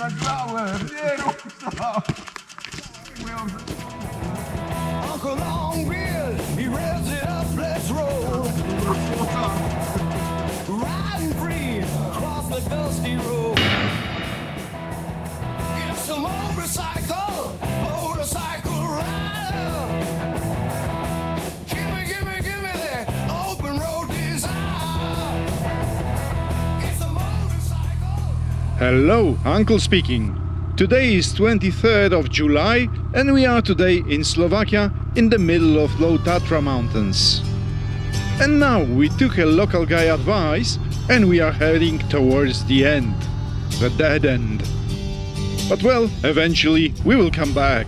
nagrałem, nie rób to! Uncle Longbeard, he revs it up, let's roll. Riding free across the dusty road. It's a motorcycle rider. Give me that open road desire. It's a motorcycle. Hello, Uncle speaking. Today is 23rd of July and we are today in Slovakia in the middle of low Tatra mountains. And now we took a local guy advice and we are heading towards the end, the dead end. But well, eventually we will come back.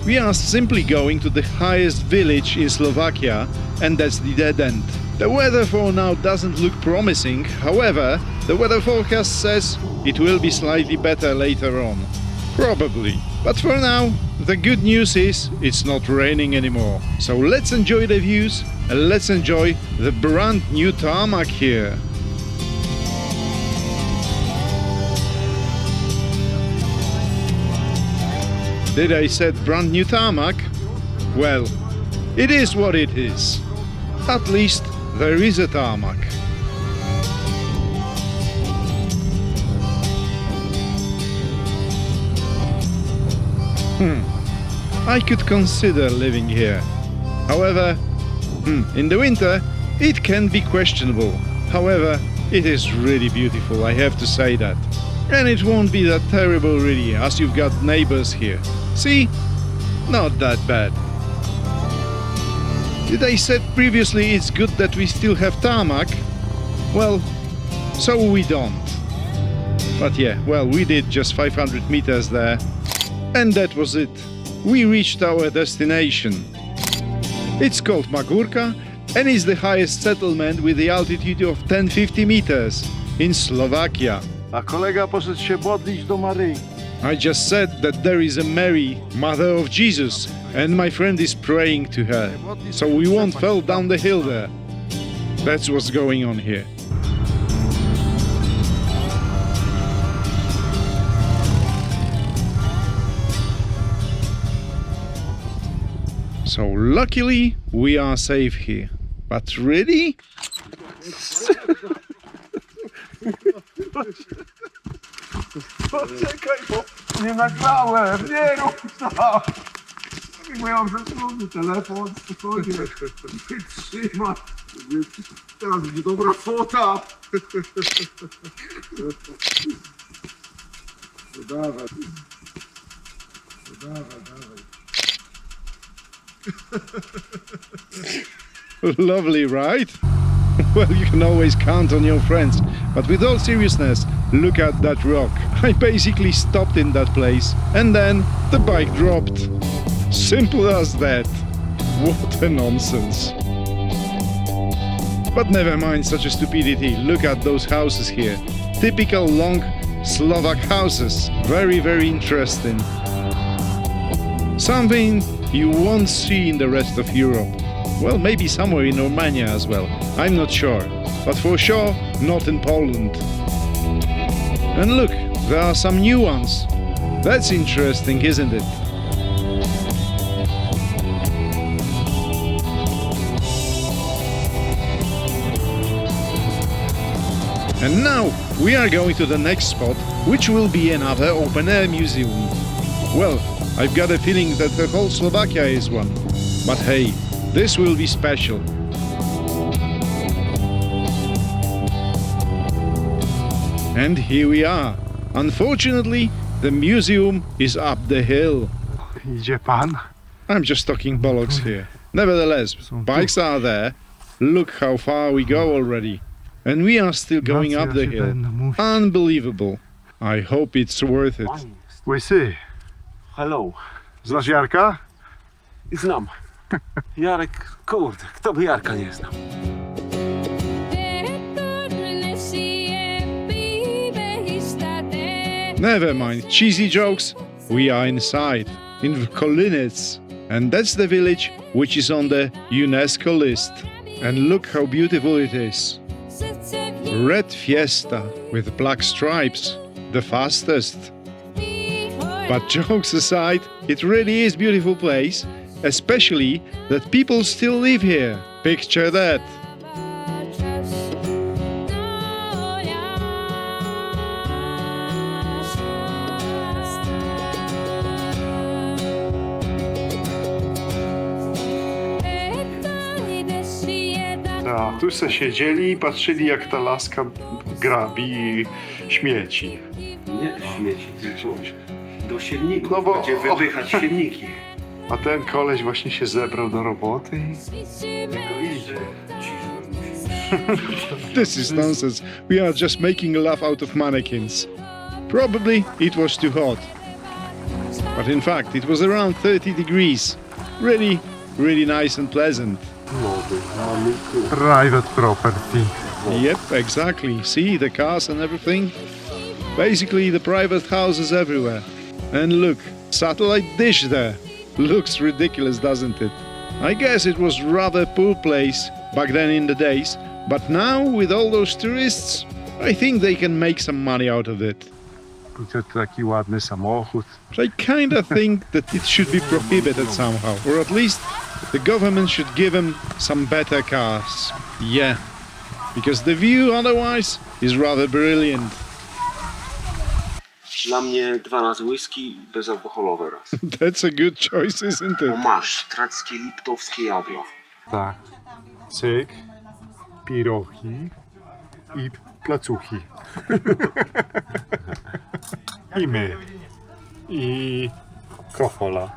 We are simply going to the highest village in Slovakia and that's the dead end. The weather for now doesn't look promising, however, the weather forecast says it will be slightly better later on. Probably. But for now, the good news is it's not raining anymore. So let's enjoy the views and let's enjoy the brand new tarmac here. Did I said brand new tarmac? Well, it is what it is. At least there is a tarmac. I could consider living here. However, in the winter it can be questionable. However, it is really beautiful, I have to say that. And it won't be that terrible really, as you've got neighbors here. See? Not that bad. Did I said previously it's good that we still have tarmac? Well, so we don't. But yeah, well, we did just 500 meters there. And that was it. We reached our destination. It's called Magurka and is the highest settlement with the altitude of 1050 meters in Slovakia. A kolega poszedł się modlić do Maryi. I just said that there is a Mary, Mother of Jesus, and my friend is praying to her. So we won't fall down the hill there. That's what's going on here. So luckily we are safe here. But really? Poczekaj, bo nie nagrałem, nie rób to! Moją zasłonę, telefon, spokojnie, wytrzymaj. Teraz będzie dobra fota. Dawaj. Lovely, right? Well, you can always count on your friends. But with all seriousness, look at that rock. I basically stopped in that place and then the bike dropped. Simple as that. What a nonsense. But never mind such a stupidity. Look at those houses here. Typical long Slovak houses. Very, very interesting. Something you won't see in the rest of Europe. Well, maybe somewhere in Romania as well. I'm not sure. But for sure, not in Poland. And look, there are some new ones. That's interesting, isn't it? And now we are going to the next spot, which will be another open-air museum. Well, I've got a feeling that the whole Slovakia is one. But hey, this will be special. And here we are. Unfortunately, the museum is up the hill. Idzie pan? I'm just talking bollocks here. Nevertheless, bikes are there. Look how far we go already. And we are still going up the hill. Unbelievable. I hope it's worth it. Łysy, Hello. znasz Jarka? Znam. Jarek, kurde, kto by Jarka nie znał? Never mind cheesy jokes. We are inside, in Kolinets. And that's the village which is on the UNESCO list. And look how beautiful it is. Red Fiesta with black stripes, the fastest. But jokes aside, it really is a beautiful place, especially that people still live here. Picture that. A tu se siedzieli i patrzyli, jak ta laska grabi śmieci. Nie śmieci, tylko do silników, No bo- będzie wypychać silniki. A ten koleś właśnie się zebrał do roboty i... This is nonsense. We are just making a laugh out of mannequins. Probably it was too hot. But in fact, it was around 30 degrees. Really, really nice and pleasant. Private property. Yep, exactly. See the cars and everything? Basically, the private houses everywhere. And look, satellite dish there. Looks ridiculous, doesn't it? I guess it was rather poor place back then in the days, but now with all those tourists, I think they can make some money out of it. I to taki ładny samochód. But I kinda think that it should be prohibited somehow, or at least the government should give them some better cars. Yeah, because the view otherwise is rather brilliant. Dla mnie 2 razy whisky bezalkoholowe raz. That's a good choice, isn't O it? masz, trackie liptowskie jadła. Tak. Cyk, pirogi i placuchi. I my. I kofola.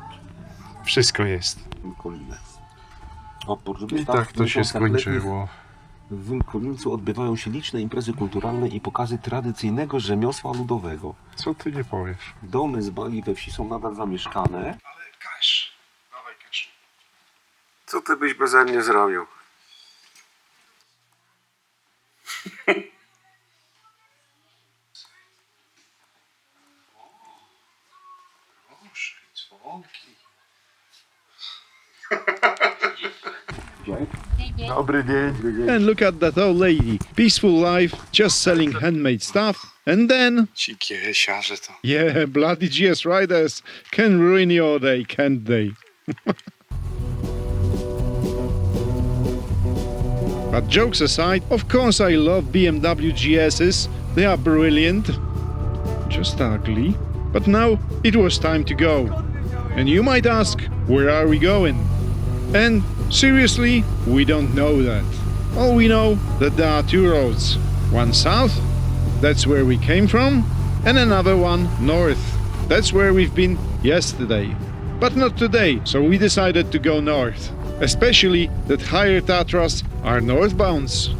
Wszystko jest. Wilkolinę. Oprócz I wystaw tak to się letnich skończyło. w Wilkolincu odbywają się liczne imprezy kulturalne i pokazy tradycyjnego rzemiosła ludowego. Co ty nie powiesz? Domy z bali we wsi są nadal zamieszkane. Ale kasz. Dawaj kasz. Co ty byś beze mnie zrobił? Proszę, dzwonki. Dobry dzień. And look at that old lady. Peaceful life, just selling handmade stuff. And then, Ci kiesiarze to. yeah, bloody GS riders can ruin your day, can't they? But jokes aside, of course I love BMW GSs. They are brilliant. Just ugly. But now it was time to go. And you might ask, where are we going? And seriously, we don't know that. All we know that there are 2 roads. One south, that's where we came from, and another one north. That's where we've been yesterday. But not today, so we decided to go north. Especially that higher Tatras are northbounds.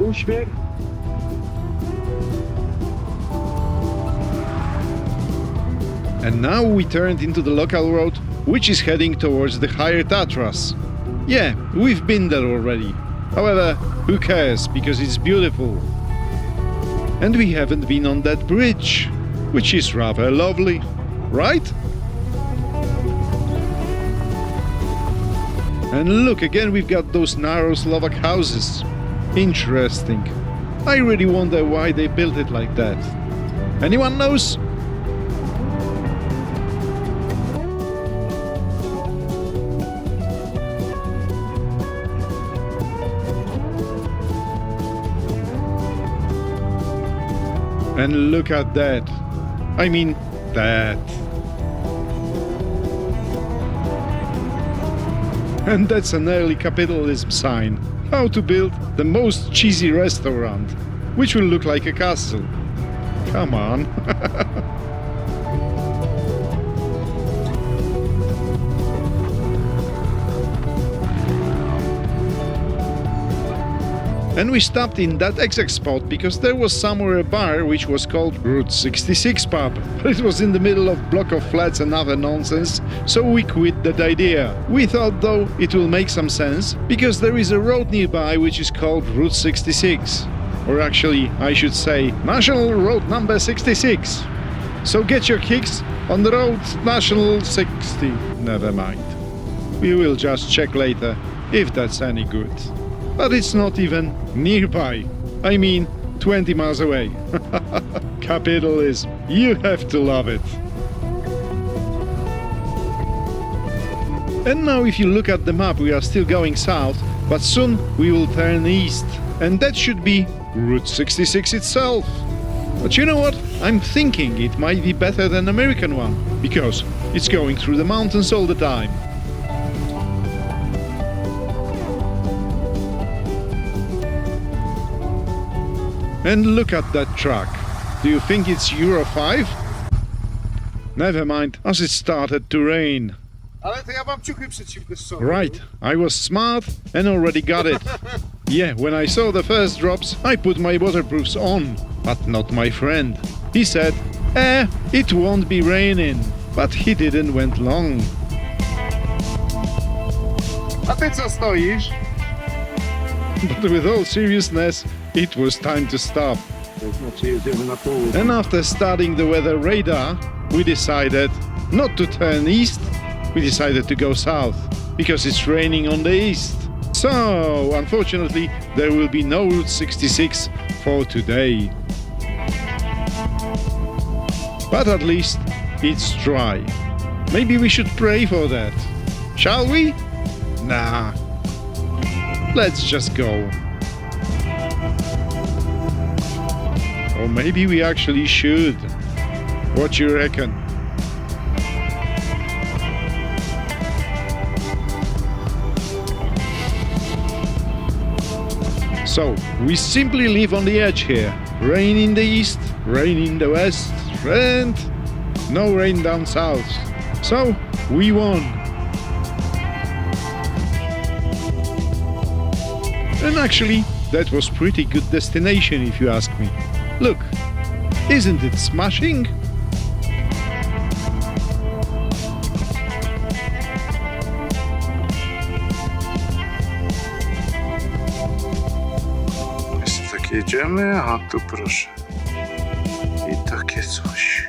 Uśmiech. And now we turned into the local road, which is heading towards the higher Tatras. Yeah, we've been there already. However, who cares, because it's beautiful. And we haven't been on that bridge, which is rather lovely, right? And look, again we've got those narrow Slovak houses. Interesting. I really wonder why they built it like that. Anyone knows? And look at that. I mean, that. And that's an early capitalism sign. How to build the most cheesy restaurant, which will look like a castle. Come on. And we stopped in that exact spot because there was somewhere a bar which was called Route 66 Pub. But it was in the middle of block of flats and other nonsense, so we quit that idea. We thought though it will make some sense because there is a road nearby which is called Route 66. Or actually, I should say, National Road number 66. So get your kicks on the road National 60. Never mind. We will just check later if that's any good. But it's not even nearby. I mean, 20 miles away. Capitalism. You have to love it. And now if you look at the map, we are still going south, but soon we will turn east. And that should be Route 66 itself. But you know what? I'm thinking it might be better than American one, because it's going through the mountains all the time. And look at that truck. Do you think it's Euro 5? Never mind, as it started to rain. Ale to ja mam ciuchy przeciwdeszczowe. Right, I was smart and already got it. Yeah, when I saw the first drops, I put my waterproofs on, but not my friend. He said, it won't be raining, but he didn't went long. A ty co stoisz? But with all seriousness, it was time to stop. To znaczy jedziemy na południe. And after studying the weather radar, we decided not to turn east, we decided to go south, because it's raining on the east. So, unfortunately, there will be no Route 66 for today. But at least it's dry. Maybe we should pray for that. Shall we? Nah. Let's just go. Or maybe we actually should. What you reckon? So, we simply live on the edge here. Rain in the east, rain in the west, and no rain down south. So, we won. And actually, that was pretty good destination if you ask me. Look, isn't it smashing? Tak jedziemy, a tu proszę. I takie coś.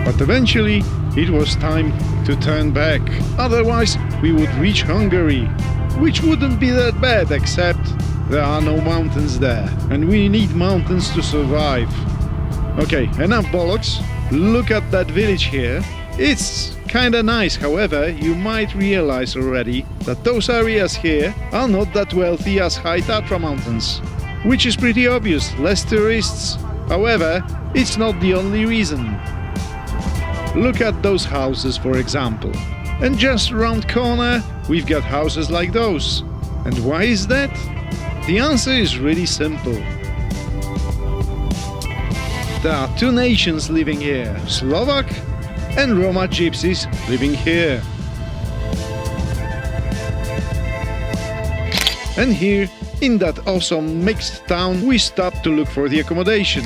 But eventually it was time to turn back. Otherwise we would reach Hungary, which wouldn't be that bad, except there are no mountains there, and we need mountains to survive. Okay, enough bollocks. Look at that village here. It's kinda nice, however, you might realize already that those areas here are not that wealthy as High Tatra mountains, which is pretty obvious, less tourists. However, it's not the only reason. Look at those houses, for example. And just around corner, we've got houses like those. And why is that? The answer is really simple. There are two nations living here, Slovak and Roma gypsies living here. And here, in that awesome mixed town, we stopped to look for the accommodation.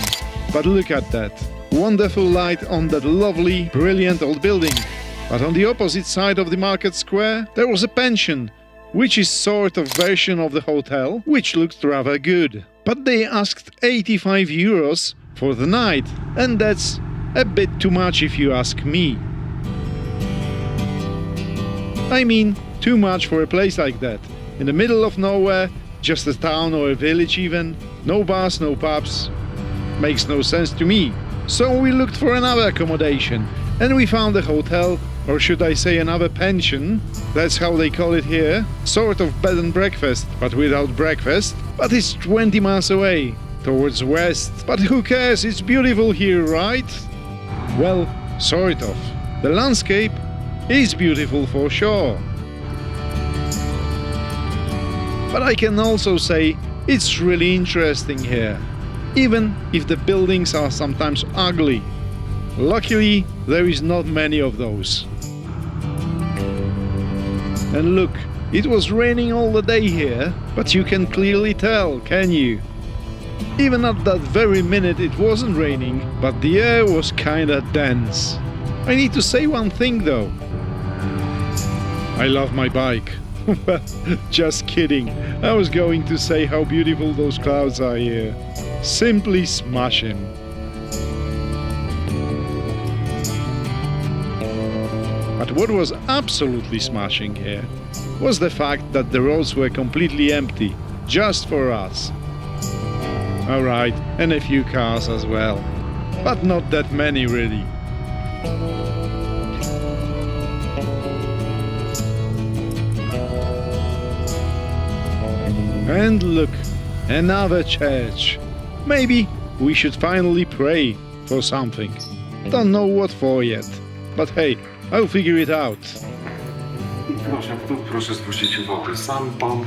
But look at that. Wonderful light on that lovely, brilliant old building. But on the opposite side of the market square, there was a pension, which is sort of version of the hotel, which looked rather good. But they asked 85 euros for the night, and that's a bit too much if you ask me. I mean, too much for a place like that. In the middle of nowhere, just a town or a village even, no bars, no pubs. Makes no sense to me. So we looked for another accommodation, and we found a hotel, or should I say another pension, that's how they call it here, sort of bed and breakfast, but without breakfast, but it's 20 miles away, towards west. But who cares, it's beautiful here, right? Well, sort of. The landscape is beautiful for sure. But I can also say it's really interesting here, even if the buildings are sometimes ugly. Luckily, there is not many of those. And look, It was raining all the day here, but you can clearly tell, can you? Even at that very minute it wasn't raining, but the air was kinda dense. I need to say one thing though. I love my bike. Well, just kidding. I was going to say how beautiful those clouds are here. Simply smashing. But what was absolutely smashing here was the fact that the roads were completely empty, just for us. Alright, and a few cars as well, but not that many really. And look, another church. Maybe we should finally pray for something. Don't know what for yet, but hey, I'll figure it out. I proszę, tu proszę zwrócić uwagę, sam pan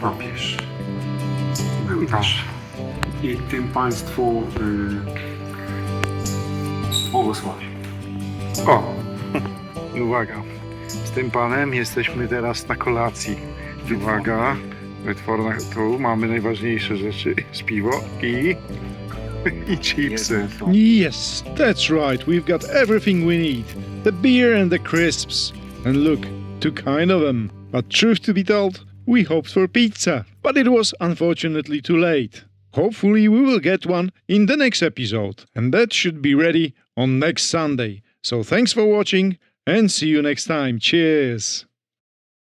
papież był też. I tym państwu błogosławi. O, uwaga, z tym panem jesteśmy teraz na kolacji. Uwaga, wytworna, tu mamy najważniejsze rzeczy, z piwo i chipsy. Yes, that's right, we've got everything we need. The beer and the crisps. And look, two kind of them. But truth to be told, we hoped for pizza, but it was unfortunately too late. Hopefully we will get one in the next episode, and that should be ready on next Sunday. So thanks for watching, and see you next time. Cheers!